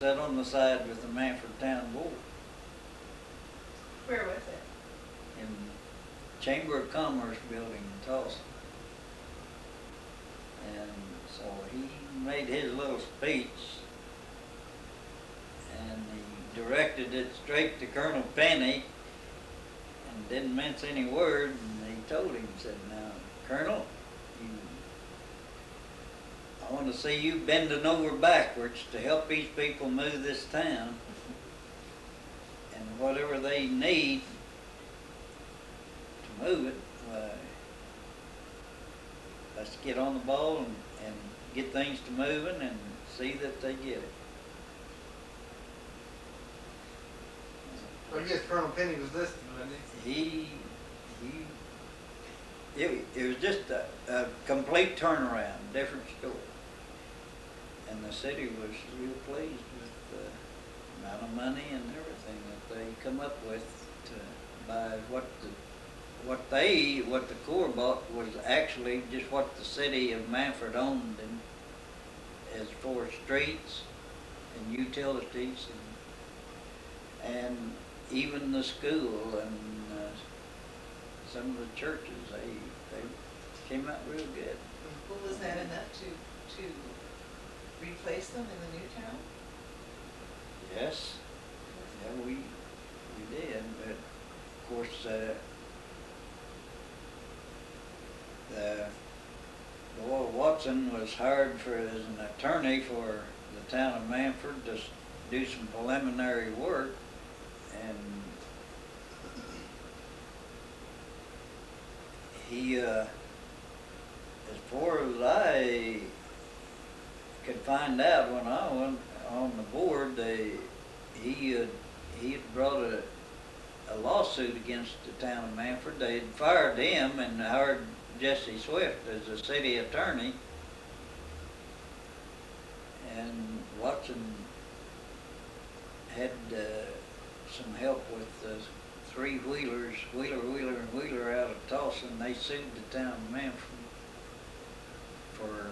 Sat on the side with the Mannford Town Board Where was it? in Chamber of Commerce building in Tulsa. And so he made his little speech and he directed it straight to Colonel Penny and didn't mince any word, and he told him, said, "Now, Colonel, I want to see you bending over backwards to help these people move this town. And whatever they need to move it, let's get on the ball and get things to moving and see that they get it." I guess Colonel Penny was listening, wasn't It was just a complete turnaround, different story. And the city was real pleased with the amount of money and everything that they come up with to buy what the Corps bought was actually just what the city of Mannford owned, and as for streets and utilities and even the school and some of the churches, they came out real good. Well, was that enough to replace them in the new town? Yes, yeah, we did, but of course, Boyle Watson was hired as an attorney for the town of Mannford to do some preliminary work, and he, as far as I could find out when I went on the board, he had brought a lawsuit against the town of Mannford. They had fired him and hired Jesse Swift as the city attorney, and Watson had some help with three-wheelers, Wheeler, and Wheeler out of Tulsa, and they sued the town of Mannford for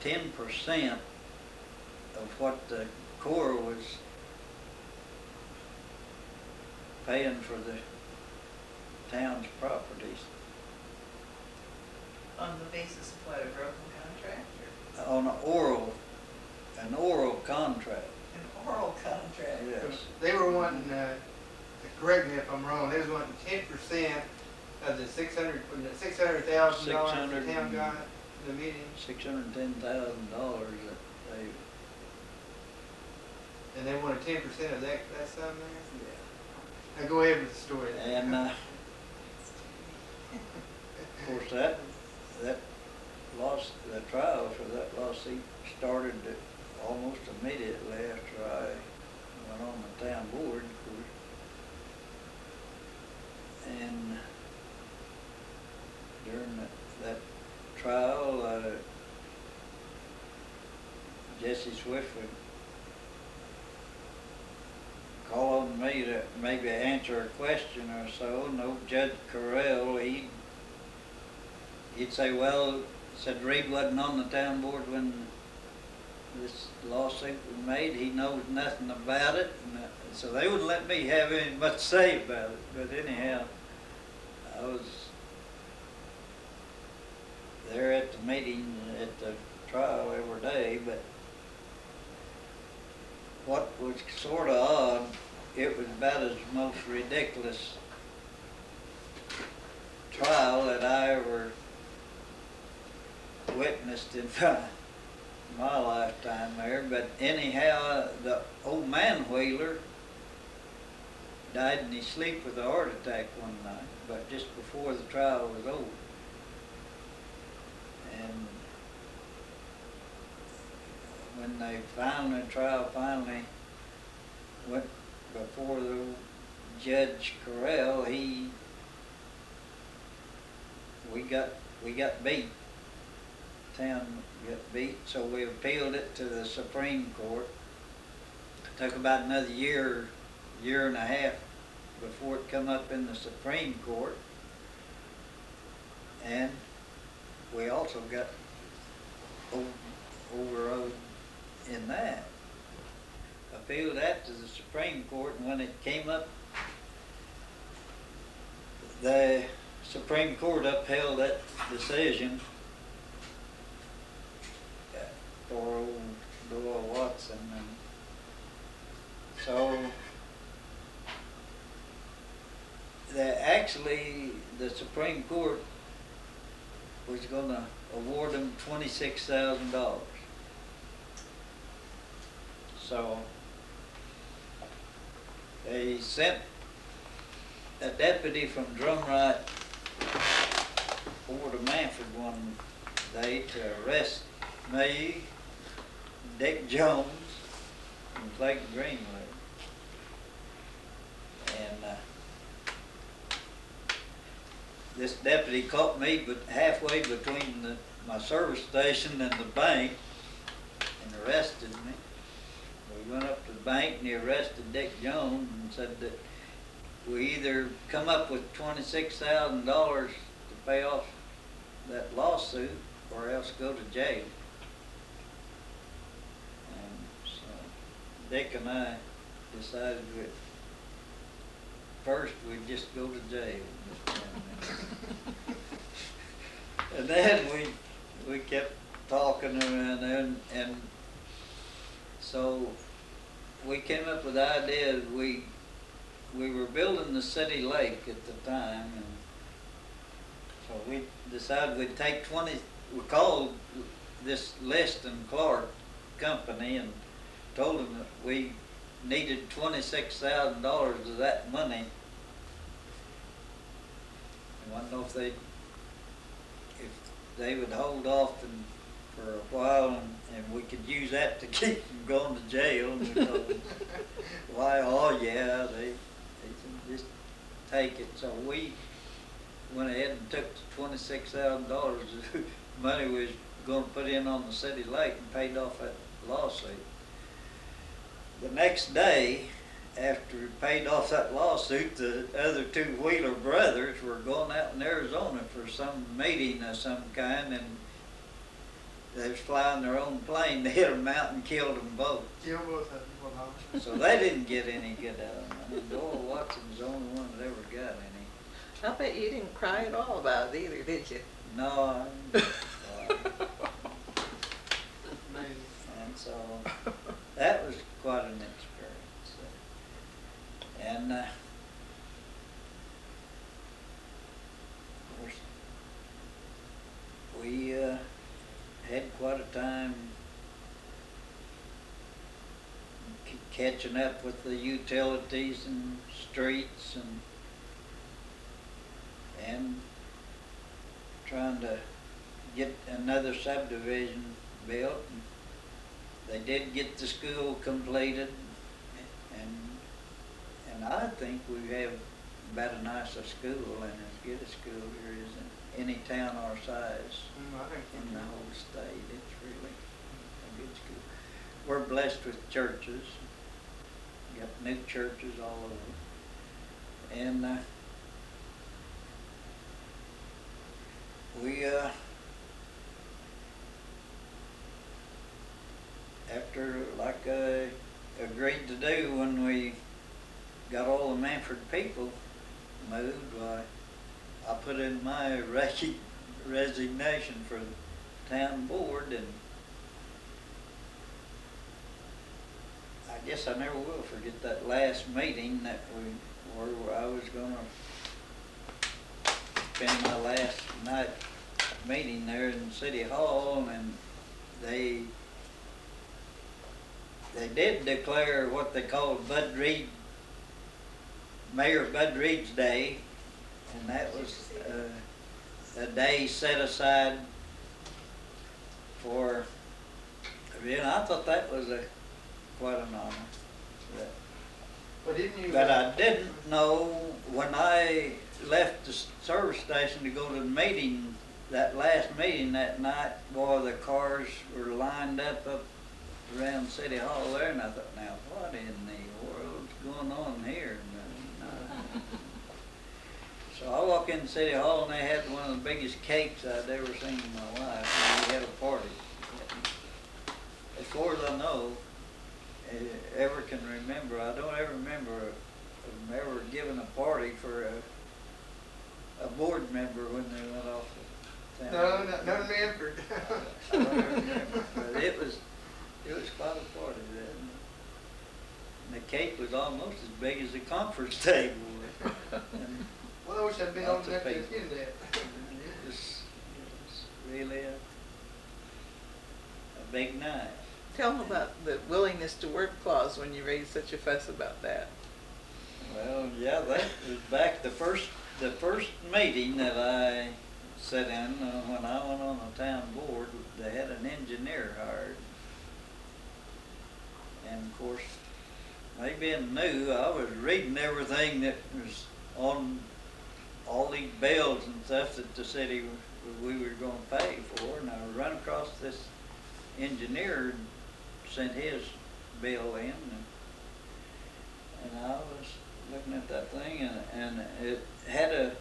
10% of what the Corps was paying for the town's properties. On the basis of what, a broken contract or On an oral contract. an oral contract? Yes. they? They were wanting, correct me if I'm wrong, they was wanting 10% of the $600,000 the town got in the meeting, $610,000 that they, and they wanted 10% of that sum there? yeah. Now go ahead with the story. And of course that the trial for that lawsuit started almost immediately after I went on the town board, of course. And during that trial, Jesse Swift would call on me to maybe answer a question or so. No, Judge Carell, he'd say, "Well," said, "Reed wasn't on the town board when this lawsuit was made. He knows nothing about it." And so they wouldn't let me have any much to say about it. But anyhow, I was there at the meeting, at the trial every day. But what was sort of odd, it was about as most ridiculous trial that I ever witnessed in my lifetime there. But anyhow, the old man Wheeler died in his sleep with a heart attack one night, but just before the trial was over. And when the trial finally went before the Judge Carell, we got beat. Town got beat, so we appealed it to the Supreme Court. It took about another year and a half before it come up in the Supreme Court, and we also got overrode in that. appealed that to the Supreme Court, and when it came up, the Supreme Court upheld that decision for old Doyle Watson. And so actually the Supreme Court was going to award him $26,000. So they sent a deputy from Drumright over to Mannford one day to arrest me, Dick Jones, and Clayton Greenwood. And this deputy caught me but halfway between my service station and the bank and arrested me. We went up to the bank and he arrested Dick Jones and said that we either come up with $26,000 to pay off that lawsuit or else go to jail. And so Dick and I decided that first we'd just go to jail. And then we kept talking around there, and so we came up with the idea that we were building the city lake at the time, and so we decided we'd take we called this List and Clark company and told them that we needed $26,000 of that money. I wanted to know if they would hold off for a while, and we could use that to keep from going to jail. And we told them, why? Oh yeah, they said just take it. So we went ahead and took the $26,000 of money we was going to put in on the city lake and paid off that lawsuit. The next day, after we paid off that lawsuit, the other two Wheeler brothers were going out in Arizona for some meeting of some kind, and they was flying their own plane. They hit them out and killed them both. So they didn't get any good out of it. I mean, Doyle Watson's the only one that ever got any. I bet you didn't cry at all about it either, did you? No, I didn't cry. And so that was quite an experience. And of course, we had quite a time catching up with the utilities and streets and trying to get another subdivision built. And they did get the school completed, and I think we have about as nice a school and as good a school here as in any town our size in the whole state. It's really a good school. We're blessed with churches. Got new churches all over. And we after, like I agreed to do when we got all the Mannford people moved, I put in my resignation for the town board, and I guess I never will forget that last meeting that where I was gonna spend my last night meeting there in City Hall, and they did declare what they called Mayor Bud Reed's Day, and that was a day set aside for, I thought that was quite an honor. But I didn't know when I left the service station to go to the meeting, that last meeting that night, boy, the cars were lined up around City Hall there, and I thought, now what in the world's going on here? So I walk in City Hall, and they had one of the biggest cakes I'd ever seen in my life, and we had a party. As far as I know, ever can remember, I don't ever remember them ever giving a party for a board member when they went off the town. No, not in Mannford. I don't ever remember, but it was quite a party then. And the cake was almost as big as the conference table. And Well, I wish I'd been on lots of that to people. get that. it was really a big night. Tell them about the willingness to work clause when you raised such a fuss about that. Well, yeah, that was back the first meeting that I sat in when I went on the town board. They had an engineer hired, and of course, me being new, I was reading everything that was on all these bills and stuff that the city we were going to pay for, and I run across this engineer and sent his bill in, and I was looking at that thing, and it had a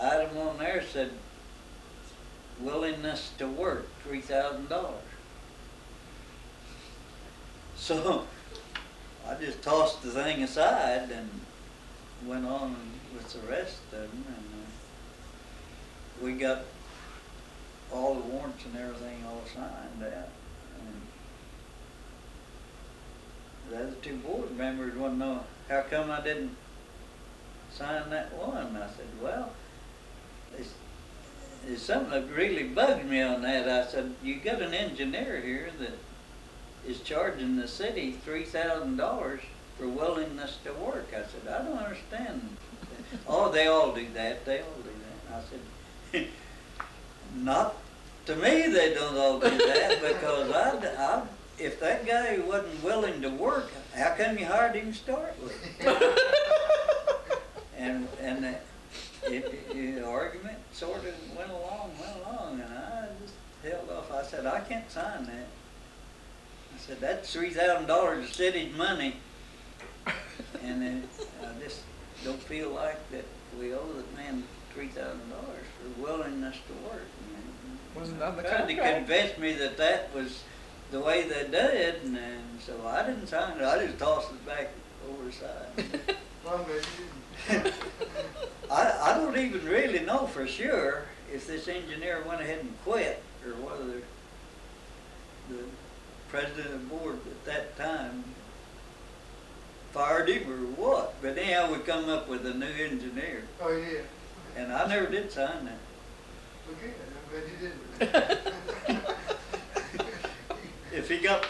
item on there that said willingness to work, $3,000. So I just tossed the thing aside and went on with the rest of them, and we got all the warrants and everything all signed out. And the other two board members wanted to know how come I didn't sign that one. I said, well, there's something that really bugs me on that. I said, you got an engineer here that is charging the city $3,000 for willingness to work. I said, I don't understand. Oh, they all do that. They all do that. I said, not to me. They don't all do that because if that guy wasn't willing to work, how come you hired him to start with? and the argument sort of went along, and I just held off. I said, I can't sign that. I said, that's $3,000 of city's money, and I just don't feel like that we owe the man $3,000 for willingness to work. Wasn't on the Tried to contract. convince me that that was the way they did, and so I didn't sign it. I just tossed it back over the side. Well, maybe you didn't. I don't even really know for sure if this engineer went ahead and quit, or whether the president of the board at that time fired him or what. But anyhow, we come up with a new engineer, Oh, yeah. and I never did sign that. Okay, I'm glad you didn't. If he got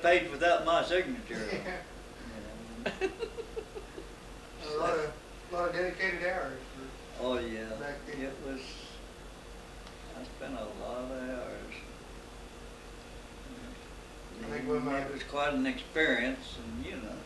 paid without my signature. Yeah. You know. A lot of dedicated hours for. Oh yeah, Back then. it was. I spent a lot of hours. I think one of my- It was quite an experience, and you know,